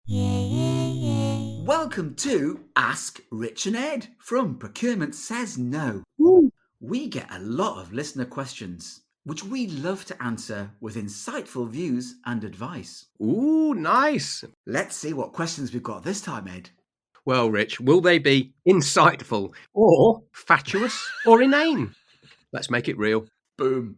Welcome to Ask Rich and Ed from Procurement Says No. Woo. We get a lot of listener questions, which we love to answer with insightful views and advice. Ooh, nice. Let's see what questions we've got this time, Ed. Well, Rich, will they be insightful or fatuous or inane? Let's make it real. Boom.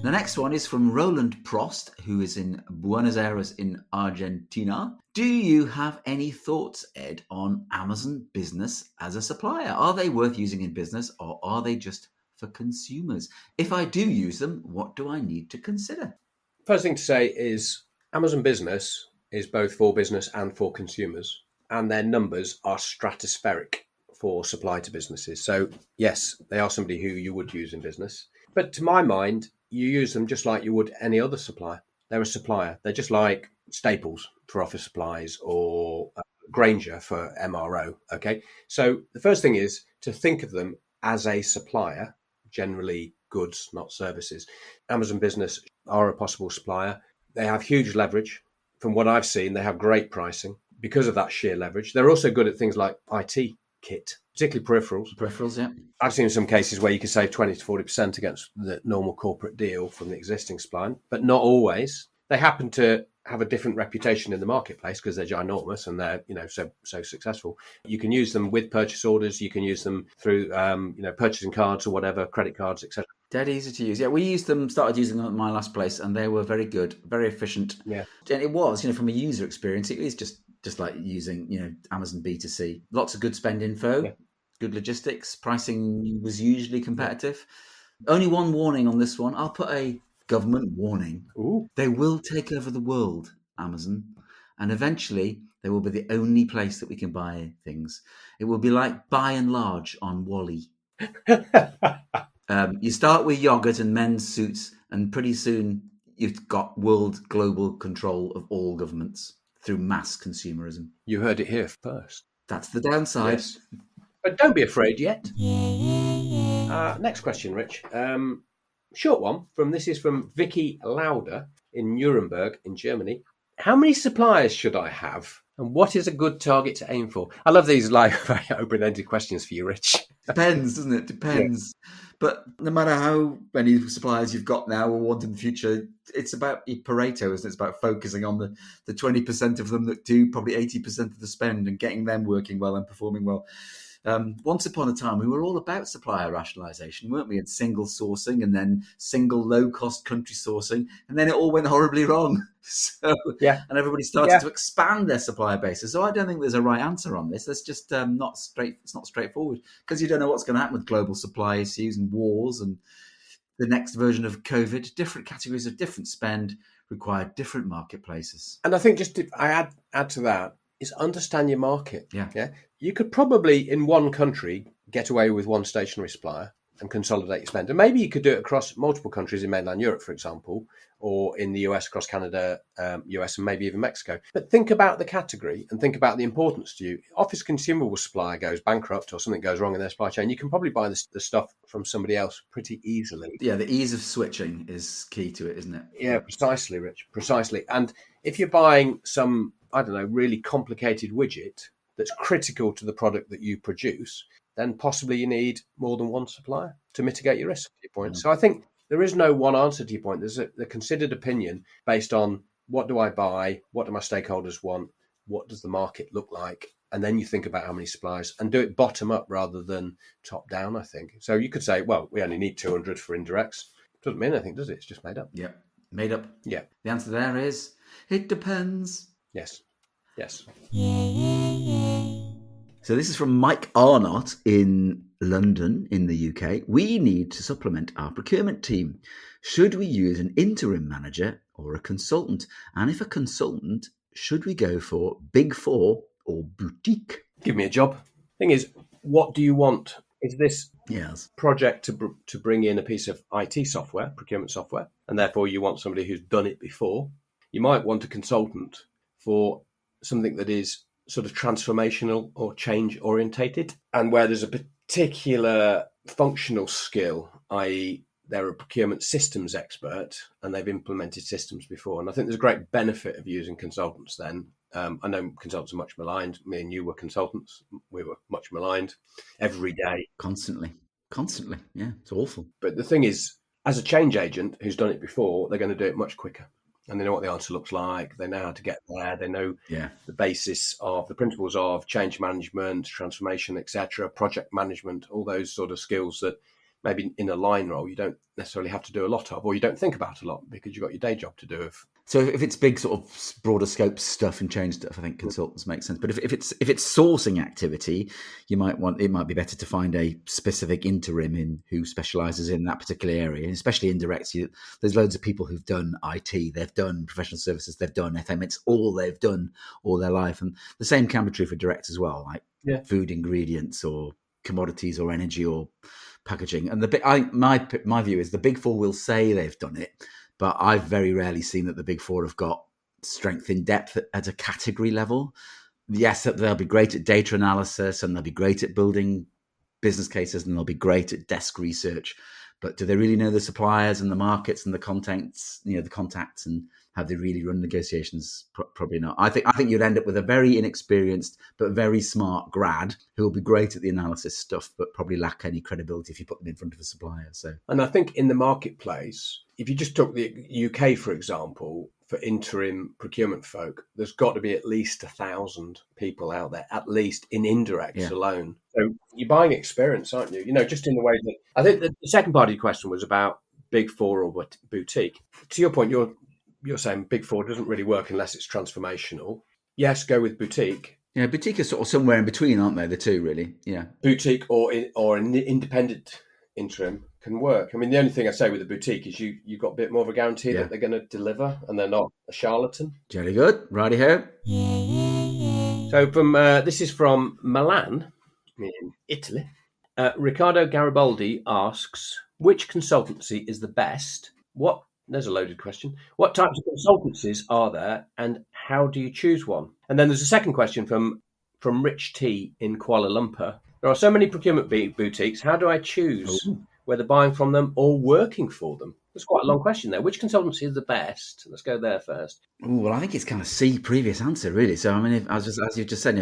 The next one is from Roland Prost, who is in Buenos Aires in Argentina. Do you have any thoughts, Ed, on Amazon Business as a supplier? Are they worth using in business or are they just for consumers? If I do use them, what do I need to consider? First thing to say is Amazon Business is both for business and for consumers, and their numbers are stratospheric for supply to businesses. So, yes, they are somebody who you would use in business. But to my mind, you use them just like you would any other supplier. They're a supplier. They're just like Staples for office supplies or Granger for MRO. Okay. So the first thing is to think of them as a supplier, generally goods, not services. Amazon Business are a possible supplier. They have huge leverage. From what I've seen, they have great pricing because of that sheer leverage. They're also good at things like IT kit, particularly peripherals. Peripherals, yeah. I've seen some cases where you could save 20 to 40% against the normal corporate deal from the existing spline, but not always. They happen to have a different reputation in the marketplace because they're ginormous and they're so successful. You can use them with purchase orders. You can use them through purchasing cards or whatever, credit cards, etc. Dead easy to use. Yeah, we started using them at my last place, and they were very good, very efficient. Yeah, and it was, from a user experience, it is just like using, Amazon B2C. Lots of good spend info, yeah. good logistics. Pricing was usually competitive. Only one warning on this one. I'll put a government warning. Ooh. They will take over the world, Amazon, and eventually they will be the only place that we can buy things. It will be like Buy and Large on Wally. You start with yogurt and men's suits, and pretty soon you've got world global control of all governments through mass consumerism. You heard it here first. That's the downside. Yes. But don't be afraid yet. Next question, Rich. Short one. This is from Vicky Lauder in Nuremberg in Germany. How many suppliers should I have? And what is a good target to aim for? I love these very open-ended questions for you, Rich. Depends, doesn't it? Depends. Yeah. But no matter how many suppliers you've got now or want in the future, it's about Pareto, isn't it? It's about focusing on the 20% of them that do probably 80% of the spend and getting them working well and performing well. Once upon a time, we were all about supplier rationalization, weren't we? And single sourcing and then single low-cost country sourcing. And then it all went horribly wrong. So, yeah. And everybody started to expand their supplier bases. So I don't think there's a right answer on this. That's just it's not straightforward because you don't know what's going to happen with global supply issues and wars and the next version of COVID. Different categories of different spend require different marketplaces. And I think just if I add to that is understand your market. Yeah. You could probably in one country get away with one stationary supplier and consolidate your spend. And maybe you could do it across multiple countries in mainland Europe, for example, or in the US, across Canada, US, and maybe even Mexico. But think about the category and think about the importance to you. Office consumable supplier goes bankrupt or something goes wrong in their supply chain, you can probably buy the stuff from somebody else pretty easily. Yeah, the ease of switching is key to it, isn't it? Yeah, precisely, Rich, precisely. And if you're buying some, really complicated widget that's critical to the product that you produce, then possibly you need more than one supplier to mitigate your risk, to your point. So I think there is no one answer to your point. There's a considered opinion based on what do I buy, what do my stakeholders want, what does the market look like, and then you think about how many suppliers and do it bottom up rather than top down, I think. So you could say, well, we only need 200 for indirects. Doesn't mean anything, does it? It's just made up. Yeah, made up. Yeah. The answer there is, it depends. Yes. So this is from Mike Arnott in London in the UK. We need to supplement our procurement team. Should we use an interim manager or a consultant? And if a consultant, should we go for Big Four or boutique? Give me a job. Thing is, what do you want? Is this project to bring in a piece of IT software, procurement software, and therefore you want somebody who's done it before? You might want a consultant for something that is sort of transformational or change orientated and where there's a particular functional skill, i.e. they're a procurement systems expert and they've implemented systems before. And I think there's a great benefit of using consultants then. I know consultants are much maligned. Me and you were consultants. We were much maligned every day. Constantly. Yeah, it's awful. But the thing is, as a change agent who's done it before, they're going to do it much quicker. And they know what the answer looks like. They know how to get there. They know the basis of the principles of change management, transformation, etc., project management, all those sort of skills that maybe in a line role you don't necessarily have to do a lot of, or you don't think about a lot because you've got your day job to do. So if it's big sort of broader scope stuff and change stuff, I think consultants make sense. But if it's sourcing activity, it might be better to find a specific interim in who specialises in that particular area, and especially indirects. There's loads of people who've done IT, they've done professional services, they've done FM. It's all they've done all their life, and the same can be true for direct as well, like food ingredients or commodities or energy or packaging. And my view is the Big Four will say they've done it, but I've very rarely seen that the Big Four have got strength in depth at a category level. Yes, they'll be great at data analysis and they'll be great at building business cases and they'll be great at desk research. But do they really know the suppliers and the markets and the contacts, the contacts, and have they really run negotiations? Probably not. I think you'd end up with a very inexperienced but very smart grad who will be great at the analysis stuff, but probably lack any credibility if you put them in front of a supplier. So, and I think in the marketplace, if you just took the UK, for example, for interim procurement folk, there's got to be at least 1,000 people out there, at least in indirects alone. So you're buying experience, aren't you? Just in the way that I think the second part of your question was about Big Four or boutique. To your point, you're saying Big Four doesn't really work unless it's transformational. Yes, go with boutique. Yeah, boutique is sort of somewhere in between, aren't they? The two, really. Yeah, boutique or an independent interim can work. I mean, the only thing I say with the boutique is you've got a bit more of a guarantee that they're going to deliver and they're not a charlatan. Jolly good. Righty-ho. So this is from Milan in Italy. Riccardo Garibaldi asks, which consultancy is the best? There's a loaded question. What types of consultancies are there and how do you choose one? And then there's a second question from Rich T in Kuala Lumpur. There are so many procurement boutiques. How do I choose whether buying from them or working for them? That's quite a long question there. Which consultancy is the best? Let's go there first. Well, I think it's kind of C, previous answer, really. So, I mean, as you've just said,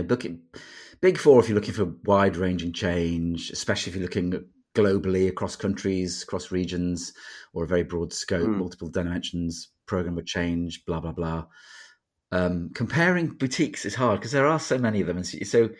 Big Four if you're looking for wide-ranging change, especially if you're looking at globally, across countries, across regions, or a very broad scope, multiple dimensions, program of change, blah, blah, blah. Comparing boutiques is hard because there are so many of them. And so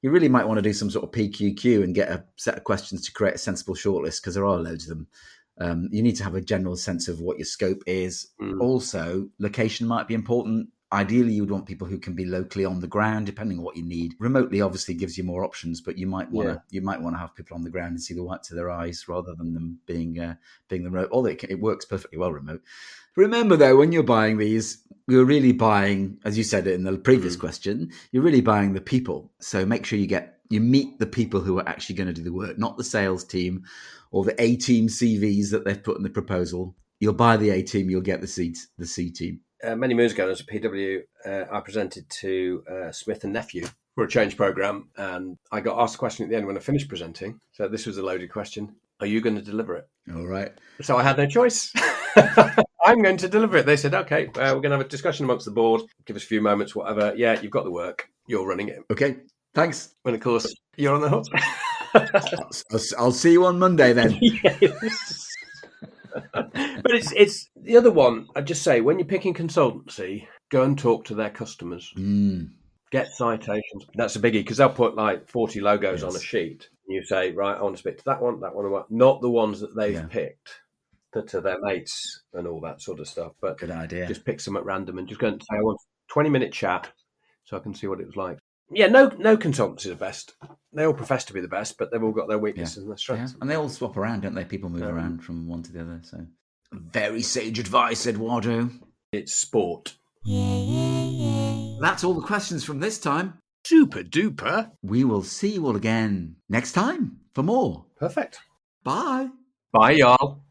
you really might want to do some sort of PQQ and get a set of questions to create a sensible shortlist because there are loads of them. You need to have a general sense of what your scope is. Also, location might be important. Ideally, you would want people who can be locally on the ground, depending on what you need. Remotely, obviously, gives you more options, but you might want to have people on the ground and see the white to their eyes rather than them being remote. Although it works perfectly well remote. Remember, though, when you're buying these, you're really buying, as you said in the previous question, you're really buying the people. So make sure you meet the people who are actually going to do the work, not the sales team or the A team CVs that they've put in the proposal. You'll buy the A team, you'll get the C team. Many moons ago, as a PW, I presented to Smith and Nephew for a change program, and I got asked a question at the end when I finished presenting. So this was a loaded question: are you going to deliver it? All right. So I had no choice. I'm going to deliver it. They said, okay, we're going to have a discussion amongst the board. Give us a few moments, whatever. Yeah, you've got the work. You're running it. Okay. Thanks. And of course, you're on the hook. I'll see you on Monday then. But it's the other one. I just say, when you're picking consultancy, go and talk to their customers. Get citations. That's a biggie because they'll put like 40 logos on a sheet. And you say, right, I want to speak to that one, not the ones that they've picked to their mates and all that sort of stuff. But good idea. Just pick some at random and just go and say, I want a 20-minute chat so I can see what it was like. Yeah, no consultancies are best. They all profess to be the best, but they've all got their weaknesses and their strengths. Yeah. And they all swap around, don't they? People move around from one to the other. So, very sage advice, Eduardo. It's sport. That's all the questions from this time. Super duper. We will see you all again next time for more. Perfect. Bye. Bye, y'all.